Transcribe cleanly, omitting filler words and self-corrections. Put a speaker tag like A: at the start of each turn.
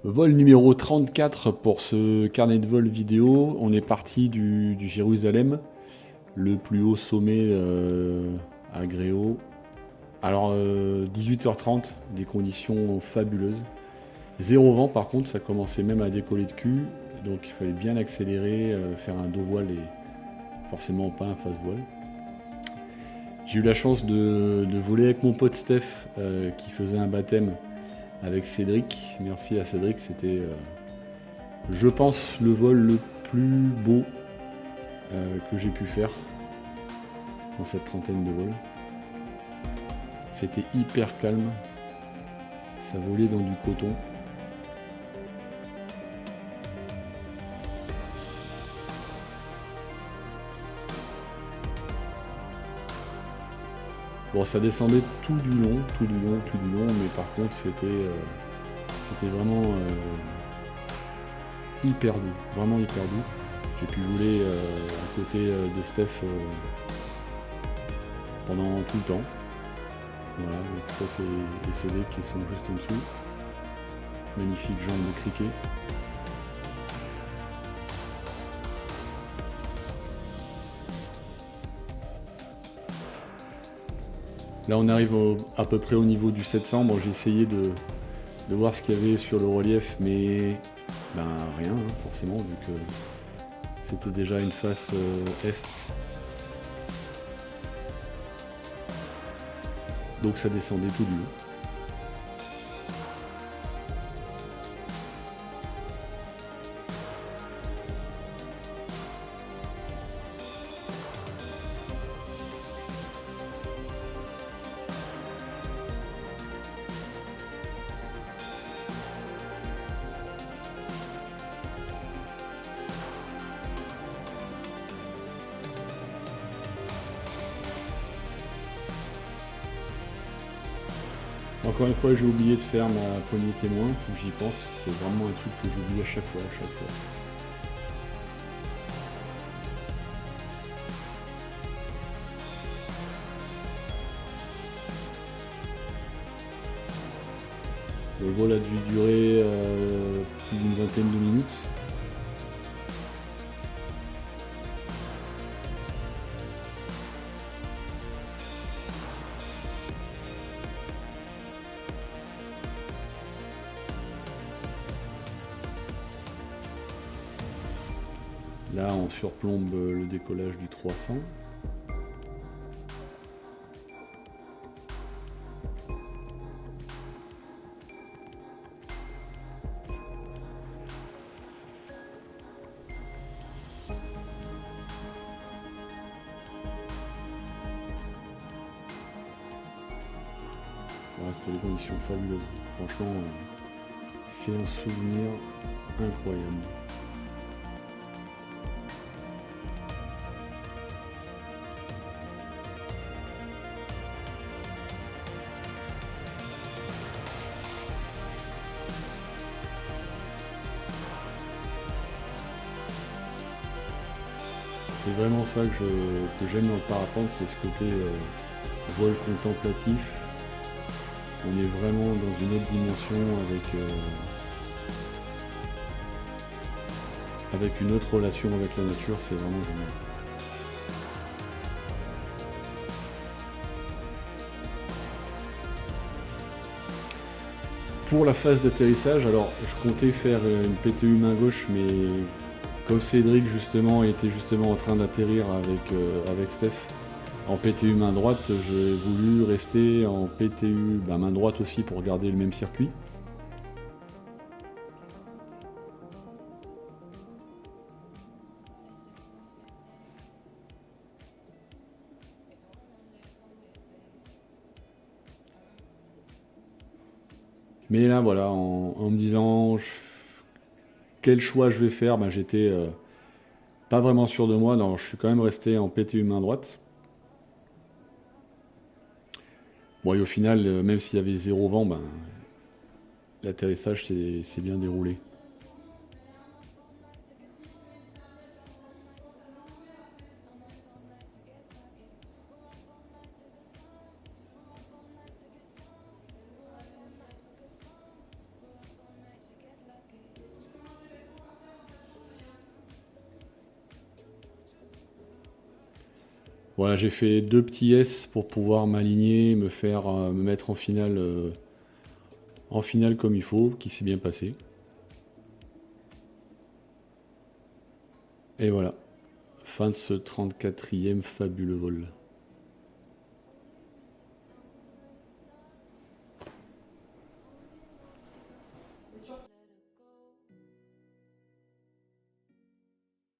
A: Vol numéro 34 pour ce carnet de vol vidéo. On est parti du Jérusalem, le plus haut sommet à Gréo. Alors 18h30, des conditions fabuleuses. Zéro vent par contre, ça commençait même à décoller de cul. Donc il fallait bien accélérer, faire un dos voile et forcément pas un face voile. J'ai eu la chance de voler avec mon pote Steph qui faisait un baptême avec Cédric. Merci à Cédric, c'était je pense le vol le plus beau que j'ai pu faire dans cette trentaine de vols. C'était hyper calme, ça volait dans du coton. Bon, ça descendait tout du long, mais par contre c'était vraiment hyper doux, vraiment hyper doux. J'ai pu voler à côté de Steph pendant tout le temps. Voilà, avec Steph et CD qui sont juste en dessous. Magnifique jambe de criquet. Là on arrive à peu près au niveau du 700. Bon, j'ai essayé de voir ce qu'il y avait sur le relief, mais ben rien forcément vu que c'était déjà une face est. Donc ça descendait tout du haut. Encore une fois, j'ai oublié de faire ma poignée témoin, faut que j'y pense. C'est vraiment un truc que j'oublie à chaque fois, à chaque fois. Le vol a dû durer plus d'une vingtaine de minutes. Là, on surplombe le décollage du 300. Voilà, c'était des conditions fabuleuses. Franchement, c'est un souvenir incroyable. C'est vraiment ça que j'aime dans le parapente, c'est ce côté vol contemplatif. On est vraiment dans une autre dimension avec une autre relation avec la nature, c'est vraiment génial. Pour la phase d'atterrissage, alors je comptais faire une PTU main gauche, mais comme Cédric justement était justement en train d'atterrir avec Steph en PTU main droite, j'ai voulu rester en PTU main droite aussi pour garder le même circuit. Mais là voilà, en me disant quel choix je vais faire, j'étais pas vraiment sûr de moi, non, je suis quand même resté en PTU main droite. Bon, et au final, même s'il y avait zéro vent, l'atterrissage s'est bien déroulé. Voilà, j'ai fait 2 petits S pour pouvoir m'aligner, me mettre en finale comme il faut, qui s'est bien passé. Et voilà, fin de ce 34e fabuleux vol.